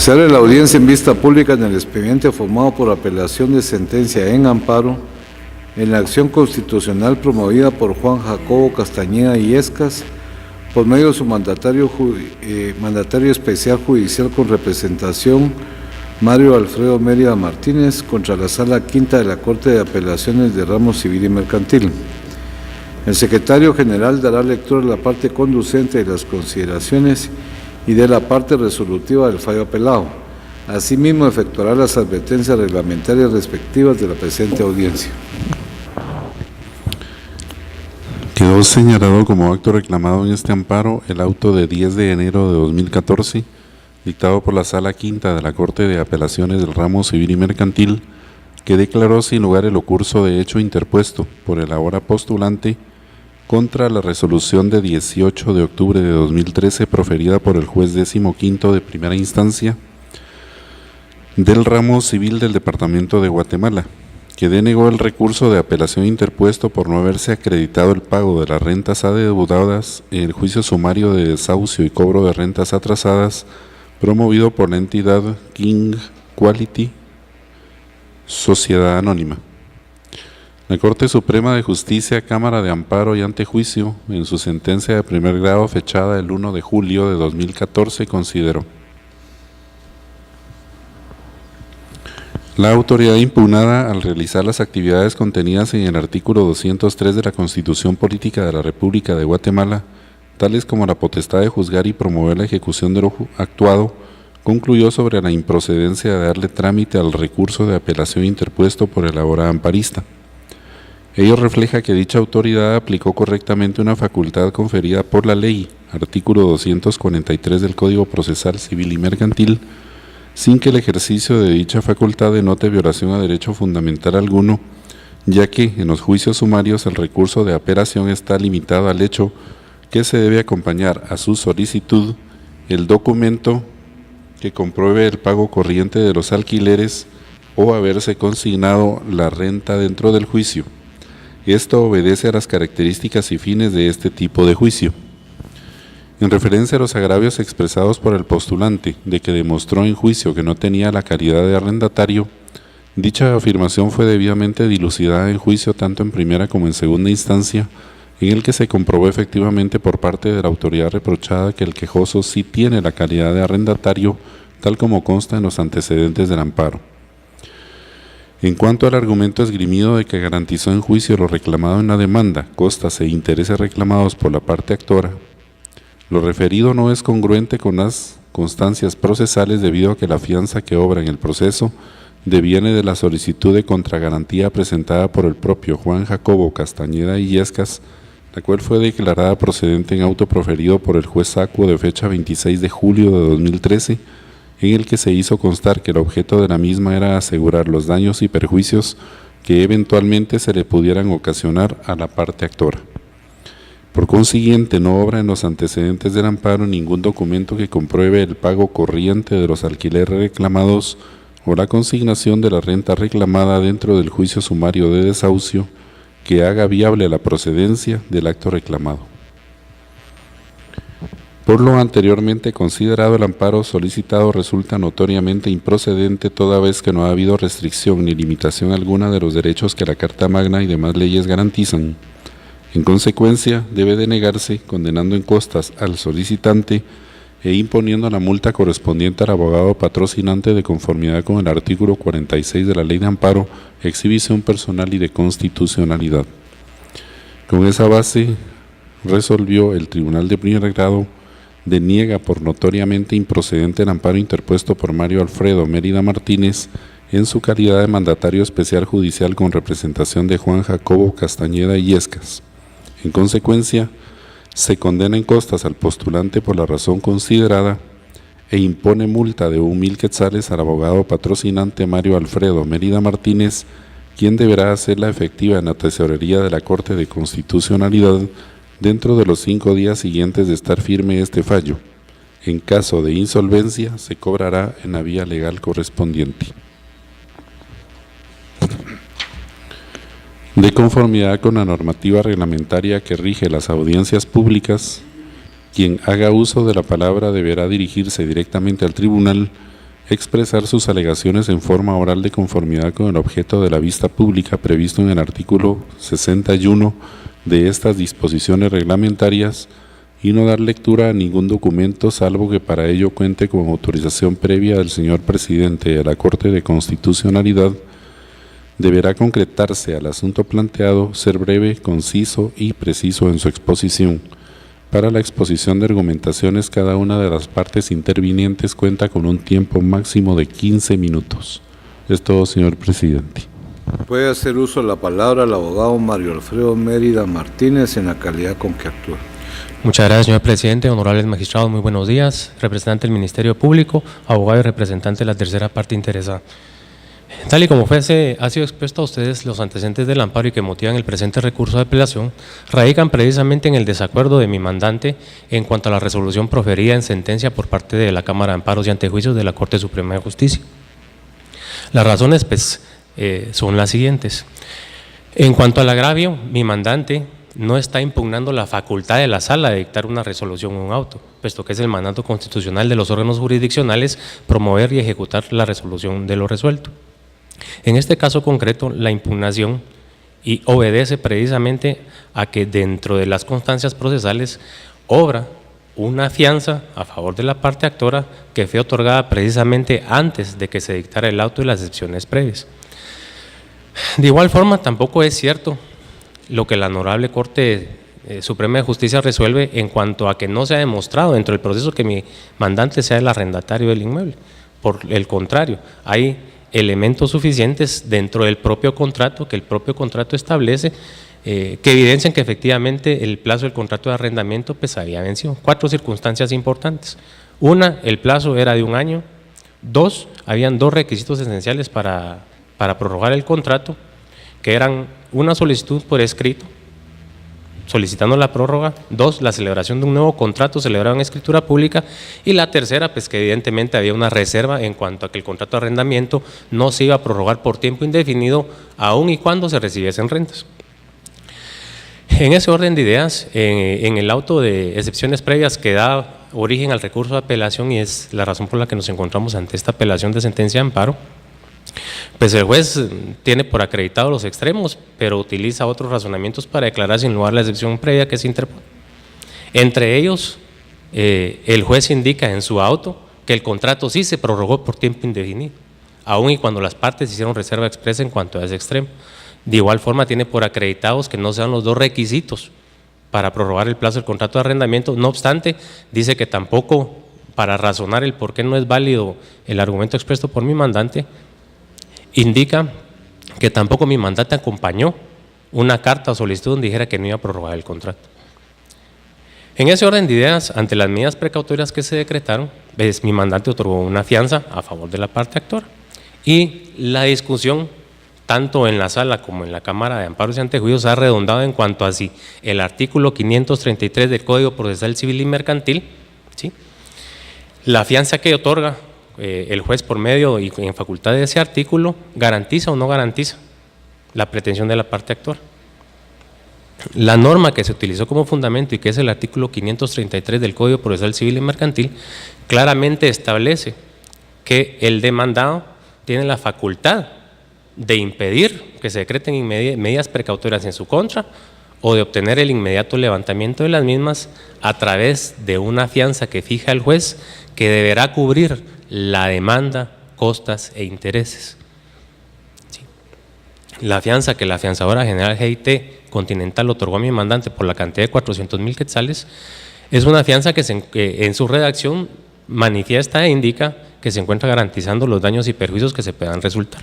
Se abre la audiencia en vista pública en el expediente formado por apelación de sentencia en amparo en la acción constitucional promovida por Juan Jacobo Castañeda Illescas por medio de su mandatario especial judicial con representación Mario Alfredo Mérida Martínez contra la Sala Quinta de la Corte de Apelaciones de Ramo Civil y Mercantil. El secretario general dará lectura de la parte conducente de las consideraciones y de la parte resolutiva del fallo apelado. Asimismo, efectuará las advertencias reglamentarias respectivas de la presente audiencia. Quedó señalado como acto reclamado en este amparo el auto de 10 de enero de 2014, dictado por la Sala Quinta de la Corte de Apelaciones del Ramo Civil y Mercantil, que declaró sin lugar el ocurso de hecho interpuesto por el ahora postulante contra la resolución de 18 de octubre de 2013 proferida por el juez 15º de primera instancia del Ramo Civil del Departamento de Guatemala, que denegó el recurso de apelación interpuesto por no haberse acreditado el pago de las rentas adeudadas en el juicio sumario de desahucio y cobro de rentas atrasadas promovido por la entidad King Quality Sociedad Anónima. La Corte Suprema de Justicia, Cámara de Amparo y Antejuicio, en su sentencia de primer grado fechada el 1 de julio de 2014, consideró: la autoridad impugnada, al realizar las actividades contenidas en el artículo 203 de la Constitución Política de la República de Guatemala, tales como la potestad de juzgar y promover la ejecución de lo actuado, concluyó sobre la improcedencia de darle trámite al recurso de apelación interpuesto por el ahora amparista. Ello refleja que dicha autoridad aplicó correctamente una facultad conferida por la ley, artículo 243 del Código Procesal Civil y Mercantil, sin que el ejercicio de dicha facultad denote violación a derecho fundamental alguno, ya que en los juicios sumarios el recurso de apelación está limitado al hecho que se debe acompañar a su solicitud el documento que compruebe el pago corriente de los alquileres o haberse consignado la renta dentro del juicio. Esto obedece a las características y fines de este tipo de juicio. En referencia a los agravios expresados por el postulante de que demostró en juicio que no tenía la calidad de arrendatario, dicha afirmación fue debidamente dilucidada en juicio tanto en primera como en segunda instancia, en el que se comprobó efectivamente por parte de la autoridad reprochada que el quejoso sí tiene la calidad de arrendatario, tal como consta en los antecedentes del amparo. En cuanto al argumento esgrimido de que garantizó en juicio lo reclamado en la demanda, costas e intereses reclamados por la parte actora, lo referido no es congruente con las constancias procesales debido a que la fianza que obra en el proceso deviene de la solicitud de contragarantía presentada por el propio Juan Jacobo Castañeda Illescas, la cual fue declarada procedente en auto proferido por el juez Sacuo de fecha 26 de julio de 2013, en el que se hizo constar que el objeto de la misma era asegurar los daños y perjuicios que eventualmente se le pudieran ocasionar a la parte actora. Por consiguiente, no obra en los antecedentes del amparo ningún documento que compruebe el pago corriente de los alquileres reclamados o la consignación de la renta reclamada dentro del juicio sumario de desahucio que haga viable la procedencia del acto reclamado. Por lo anteriormente considerado, el amparo solicitado resulta notoriamente improcedente toda vez que no ha habido restricción ni limitación alguna de los derechos que la Carta Magna y demás leyes garantizan. En consecuencia, debe denegarse, condenando en costas al solicitante e imponiendo la multa correspondiente al abogado patrocinante de conformidad con el artículo 46 de la Ley de Amparo, Exhibición Personal y de Constitucionalidad. Con esa base, resolvió el Tribunal de Primer Grado deniega por notoriamente improcedente el amparo interpuesto por Mario Alfredo Mérida Martínez en su calidad de mandatario especial judicial con representación de Juan Jacobo Castañeda Illescas. En consecuencia, se condena en costas al postulante por la razón considerada e impone multa de 1,000 quetzales al abogado patrocinante Mario Alfredo Mérida Martínez, quien deberá hacerla efectiva en la tesorería de la Corte de Constitucionalidad dentro de los 5 días siguientes de estar firme este fallo. En caso de insolvencia, se cobrará en la vía legal correspondiente. De conformidad con la normativa reglamentaria que rige las audiencias públicas, quien haga uso de la palabra deberá dirigirse directamente al tribunal expresar sus alegaciones en forma oral de conformidad con el objeto de la vista pública previsto en el artículo 61 de estas disposiciones reglamentarias y no dar lectura a ningún documento salvo que para ello cuente con autorización previa del señor presidente de la Corte de Constitucionalidad. Deberá concretarse al asunto planteado, ser breve, conciso y preciso en su exposición. Para la exposición de argumentaciones, cada una de las partes intervinientes cuenta con un tiempo máximo de 15 minutos. Es todo, señor presidente. Puede hacer uso de la palabra el abogado Mario Alfredo Mérida Martínez en la calidad con que actúa. Muchas gracias, señor presidente. Honorables magistrados, muy buenos días. Representante del Ministerio Público, abogado y representante de la tercera parte interesada. Tal y como ha sido expuesto a ustedes, los antecedentes del amparo y que motivan el presente recurso de apelación radican precisamente en el desacuerdo de mi mandante en cuanto a la resolución proferida en sentencia por parte de la Cámara de Amparos y Antejuicios de la Corte Suprema de Justicia. Las razones son las siguientes. En cuanto al agravio, mi mandante no está impugnando la facultad de la sala de dictar una resolución o un auto, puesto que es el mandato constitucional de los órganos jurisdiccionales promover y ejecutar la resolución de lo resuelto. En este caso concreto, la impugnación obedece precisamente a que dentro de las constancias procesales obra una fianza a favor de la parte actora que fue otorgada precisamente antes de que se dictara el auto y las excepciones previas. De igual forma, tampoco es cierto lo que la Honorable Corte Suprema de Justicia resuelve en cuanto a que no se ha demostrado dentro del proceso que mi mandante sea el arrendatario del inmueble. Por el contrario, hay elementos suficientes dentro del propio contrato, que el propio contrato establece, que evidencian que efectivamente el plazo del contrato de arrendamiento había vencido. 4 circunstancias importantes. Una, el plazo era de 1 año. 2, habían 2 requisitos esenciales para prorrogar el contrato, que eran una solicitud por escrito, solicitando la prórroga. 2, la celebración de un nuevo contrato celebrado en escritura pública. Y la tercera, pues que evidentemente había una reserva en cuanto a que el contrato de arrendamiento no se iba a prorrogar por tiempo indefinido, aun y cuando se recibiesen rentas. En ese orden de ideas, en el auto de excepciones previas que da origen al recurso de apelación, y es la razón por la que nos encontramos ante esta apelación de sentencia de amparo, pues el juez tiene por acreditado los extremos, pero utiliza otros razonamientos para declarar sin lugar la excepción previa que se interpone. Entre ellos, el juez indica en su auto que el contrato sí se prorrogó por tiempo indefinido, aun y cuando las partes hicieron reserva expresa en cuanto a ese extremo. De igual forma, tiene por acreditados que no sean los 2 requisitos para prorrogar el plazo del contrato de arrendamiento. No obstante, dice que tampoco, para razonar el por qué no es válido el argumento expuesto por mi mandante, indica que tampoco mi mandante acompañó una carta o solicitud donde dijera que no iba a prorrogar el contrato. En ese orden de ideas, ante las medidas precautorias que se decretaron, mi mandante otorgó una fianza a favor de la parte actora, y la discusión tanto en la sala como en la Cámara de Amparos y Antejuicios ha redundado en cuanto a si el artículo 533 del Código Procesal Civil y Mercantil, ¿sí?, la fianza que otorga el juez por medio y en facultad de ese artículo, garantiza o no garantiza la pretensión de la parte actora. La norma que se utilizó como fundamento y que es el artículo 533 del Código Procesal Civil y Mercantil claramente establece que el demandado tiene la facultad de impedir que se decreten medidas precautorias en su contra o de obtener el inmediato levantamiento de las mismas a través de una fianza que fija el juez, que deberá cubrir la demanda, costas e intereses. Sí. La fianza que la Fianzadora General GIT Continental otorgó a mi mandante por la cantidad de 400,000 quetzales es una fianza que en su redacción manifiesta e indica que se encuentra garantizando los daños y perjuicios que se puedan resultar.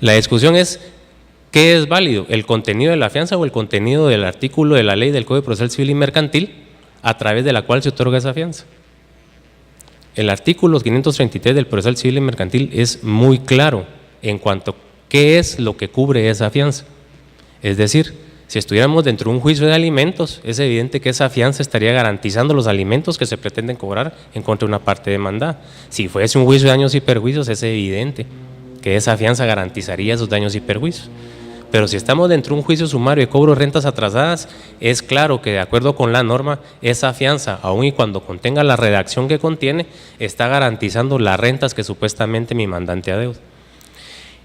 La discusión es: ¿qué es válido? ¿El contenido de la fianza o el contenido del artículo de la ley del Código Procesal Civil y Mercantil a través de la cual se otorga esa fianza? El artículo 533 del Procesal Civil y Mercantil es muy claro en cuanto a qué es lo que cubre esa fianza. Es decir, si estuviéramos dentro de un juicio de alimentos, es evidente que esa fianza estaría garantizando los alimentos que se pretenden cobrar en contra de una parte demandada. Si fuese un juicio de daños y perjuicios, es evidente que esa fianza garantizaría esos daños y perjuicios. Pero si estamos dentro de un juicio sumario de cobro de rentas atrasadas, es claro que de acuerdo con la norma, esa fianza, aun y cuando contenga la redacción que contiene, está garantizando las rentas que supuestamente mi mandante adeuda.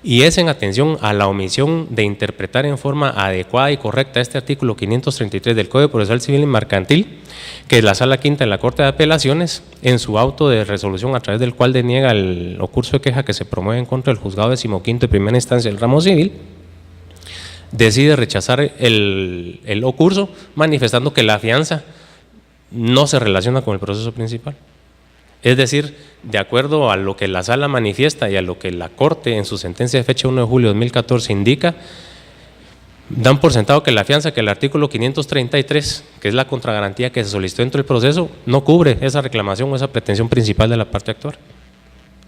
Y es en atención a la omisión de interpretar en forma adecuada y correcta este artículo 533 del Código Procesal Civil y Mercantil, que la Sala Quinta de la Corte de Apelaciones, en su auto de resolución a través del cual deniega el ocurso de queja que se promueve en contra del Juzgado 15º de primera instancia del ramo civil, decide rechazar el ocurso, manifestando que la fianza no se relaciona con el proceso principal. Es decir, de acuerdo a lo que la Sala manifiesta y a lo que la Corte en su sentencia de fecha 1 de julio de 2014 indica, dan por sentado que la fianza, que el artículo 533, que es la contragarantía que se solicitó dentro del proceso, no cubre esa reclamación o esa pretensión principal de la parte actora.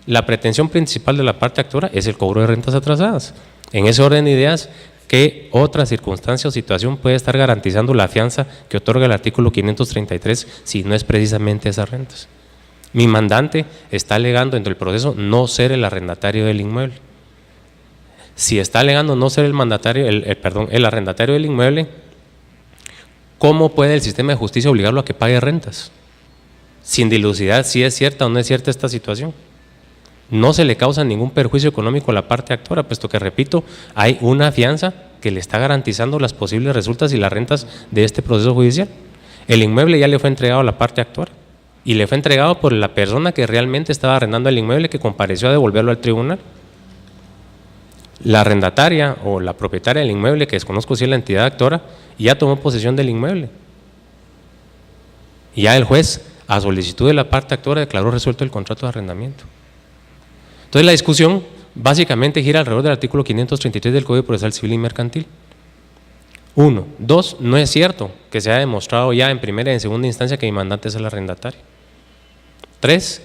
La pretensión principal de la parte actora es el cobro de rentas atrasadas. En ese orden de ideas, ¿qué otra circunstancia o situación puede estar garantizando la fianza que otorga el artículo 533 si no es precisamente esas rentas? Mi mandante está alegando dentro del proceso no ser el arrendatario del inmueble. Si está alegando no ser el arrendatario del inmueble, ¿cómo puede el sistema de justicia obligarlo a que pague rentas? Sin dilucidar si es cierta o no es cierta esta situación. No se le causa ningún perjuicio económico a la parte actora, puesto que, repito, hay una fianza que le está garantizando las posibles resultas y las rentas de este proceso judicial. El inmueble ya le fue entregado a la parte actora. Y le fue entregado por la persona que realmente estaba arrendando el inmueble, que compareció a devolverlo al tribunal. La arrendataria o la propietaria del inmueble, que desconozco si es la entidad actora, ya tomó posesión del inmueble. Y ya el juez, a solicitud de la parte actora, declaró resuelto el contrato de arrendamiento. Entonces la discusión básicamente gira alrededor del artículo 533 del Código Procesal Civil y Mercantil. 1. 2. No es cierto que se haya demostrado ya en primera y en segunda instancia que mi mandante es el arrendatario. 3.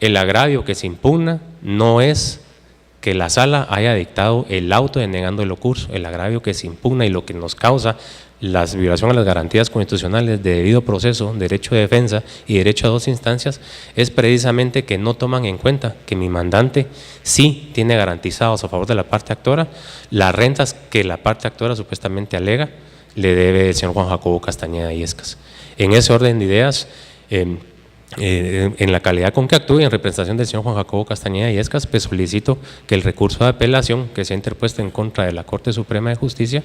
El agravio que se impugna no es que la Sala haya dictado el auto denegando el ocurso. El agravio que se impugna y lo que nos causa la violación a las garantías constitucionales de debido proceso, derecho de defensa y derecho a dos instancias es precisamente que no toman en cuenta que mi mandante sí tiene garantizados a favor de la parte actora las rentas que la parte actora supuestamente alega le debe el señor Juan Jacobo Castañeda Illescas. En ese orden de ideas, en la calidad con que actúe en representación del señor Juan Jacobo Castañeda Illescas, pues solicito que el recurso de apelación que se ha interpuesto en contra de la Corte Suprema de Justicia,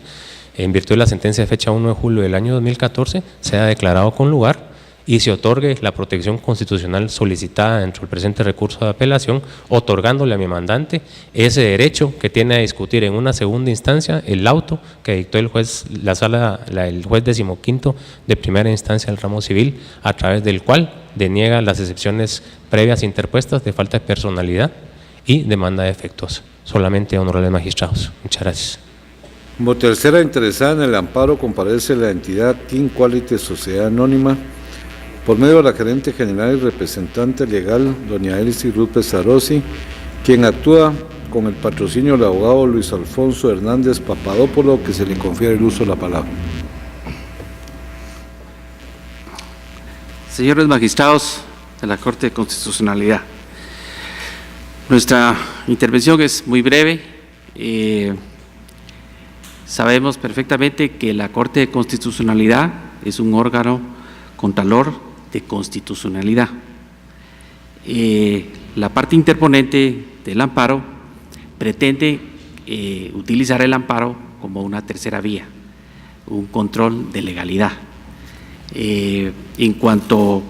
en virtud de la sentencia de fecha 1 de julio del año 2014, sea declarado con lugar y se otorgue la protección constitucional solicitada dentro del presente recurso de apelación, otorgándole a mi mandante ese derecho que tiene a discutir en una segunda instancia el auto que dictó el juez, el juez 15º de primera instancia del ramo civil, a través del cual deniega las excepciones previas interpuestas de falta de personalidad y demanda defectuosa. Solamente, honorables magistrados. Muchas gracias. Como tercera interesada en el amparo comparece la entidad King Quality Sociedad Anónima, por medio de la gerente general y representante legal, doña Elsie Rupe Sarosi, quien actúa con el patrocinio del abogado Luis Alfonso Hernández Papadopoulos, que se le confiere el uso de la palabra. Señores magistrados de la Corte de Constitucionalidad, nuestra intervención es muy breve. Sabemos perfectamente que la Corte de Constitucionalidad es un órgano contralor de constitucionalidad. La parte interponente del amparo pretende utilizar el amparo como una tercera vía, un control de legalidad. En cuanto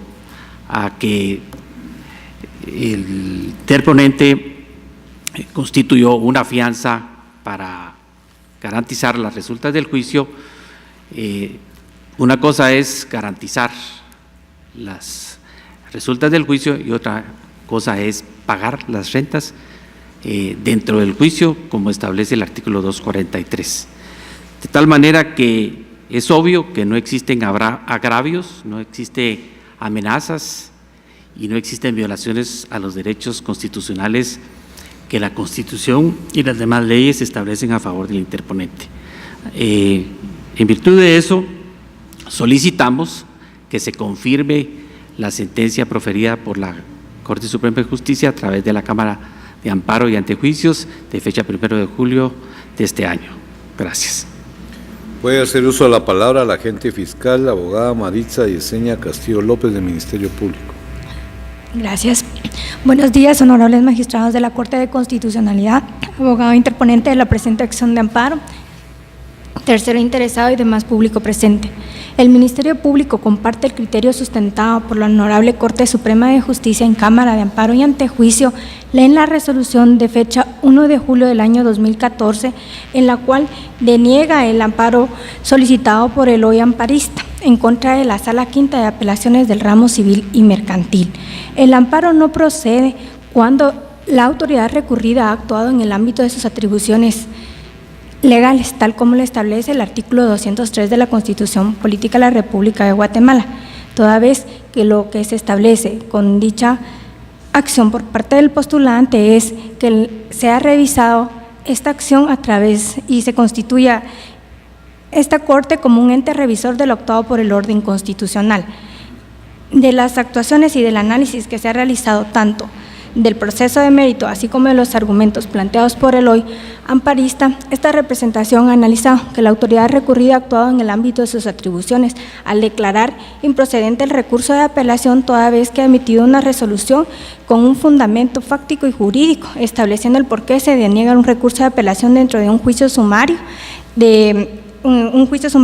a que el interponente constituyó una fianza para garantizar las resultas del juicio, una cosa es garantizar las resultas del juicio y otra cosa es pagar las rentas dentro del juicio, como establece el artículo 243. De tal manera que es obvio que no existen agravios, no existen amenazas y no existen violaciones a los derechos constitucionales que la Constitución y las demás leyes establecen a favor del interponente. En virtud de eso, solicitamos que se confirme la sentencia proferida por la Corte Suprema de Justicia a través de la Cámara de Amparo y Antejuicios de fecha 1 de julio de este año. Gracias. Puede hacer uso de la palabra la agente fiscal, la abogada Maritza Yesenia Castillo López, del Ministerio Público. Gracias. Buenos días, honorables magistrados de la Corte de Constitucionalidad, abogado interponente de la presente acción de amparo, tercero interesado y demás público presente. El Ministerio Público comparte el criterio sustentado por la Honorable Corte Suprema de Justicia en Cámara de Amparo y Antejuicio, en la resolución de fecha 1 de julio del año 2014, en la cual deniega el amparo solicitado por el hoy amparista en contra de la Sala Quinta de Apelaciones del Ramo Civil y Mercantil. El amparo no procede cuando la autoridad recurrida ha actuado en el ámbito de sus atribuciones legales, tal como lo establece el artículo 203 de la Constitución Política de la República de Guatemala, toda vez que lo que se establece con dicha acción por parte del postulante es que se ha revisado esta acción a través y se constituya esta Corte como un ente revisor de lo actuado por el orden constitucional. De las actuaciones y del análisis que se ha realizado tanto del proceso de mérito, así como de los argumentos planteados por el hoy amparista, esta representación ha analizado que la autoridad recurrida ha actuado en el ámbito de sus atribuciones al declarar improcedente el recurso de apelación toda vez que ha emitido una resolución con un fundamento fáctico y jurídico, estableciendo el por qué se deniega un recurso de apelación dentro de un juicio sumario de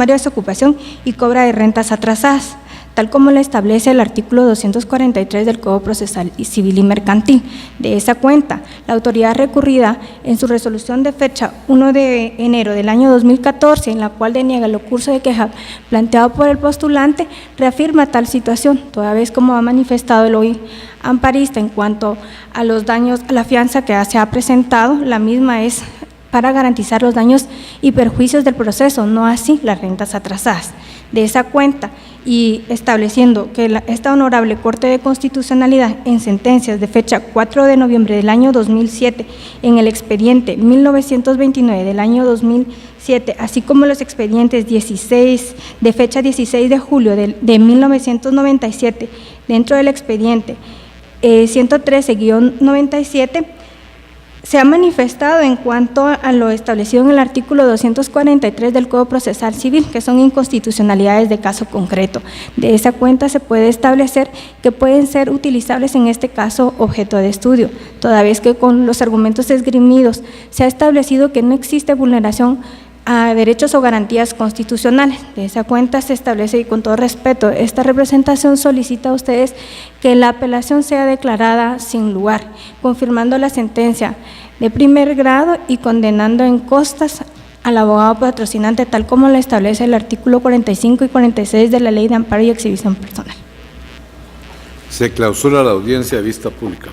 desocupación y cobra de rentas atrasadas, tal como lo establece el artículo 243 del Código Procesal Civil y Mercantil. De esa cuenta, la autoridad recurrida en su resolución de fecha 1 de enero del año 2014, en la cual deniega el recurso de queja planteado por el postulante, reafirma tal situación, toda vez como ha manifestado el hoy amparista en cuanto a los daños, a la fianza que se ha presentado, la misma es para garantizar los daños y perjuicios del proceso, no así las rentas atrasadas. De esa cuenta, y estableciendo que esta Honorable Corte de Constitucionalidad en sentencias de fecha 4 de noviembre del año 2007, en el expediente 1929 del año 2007, así como los expedientes 16 de fecha 16 de julio de 1997, dentro del expediente 113-97, se ha manifestado en cuanto a lo establecido en el artículo 243 del Código Procesal Civil, que son inconstitucionalidades de caso concreto. De esa cuenta se puede establecer que pueden ser utilizables en este caso objeto de estudio, toda vez que con los argumentos esgrimidos se ha establecido que no existe vulneración a derechos o garantías constitucionales. De esa cuenta se establece, y con todo respeto, esta representación solicita a ustedes que la apelación sea declarada sin lugar, confirmando la sentencia de primer grado y condenando en costas al abogado patrocinante, tal como lo establece el artículo 45 y 46 de la Ley de Amparo y Exhibición Personal. Se clausura la audiencia a vista pública.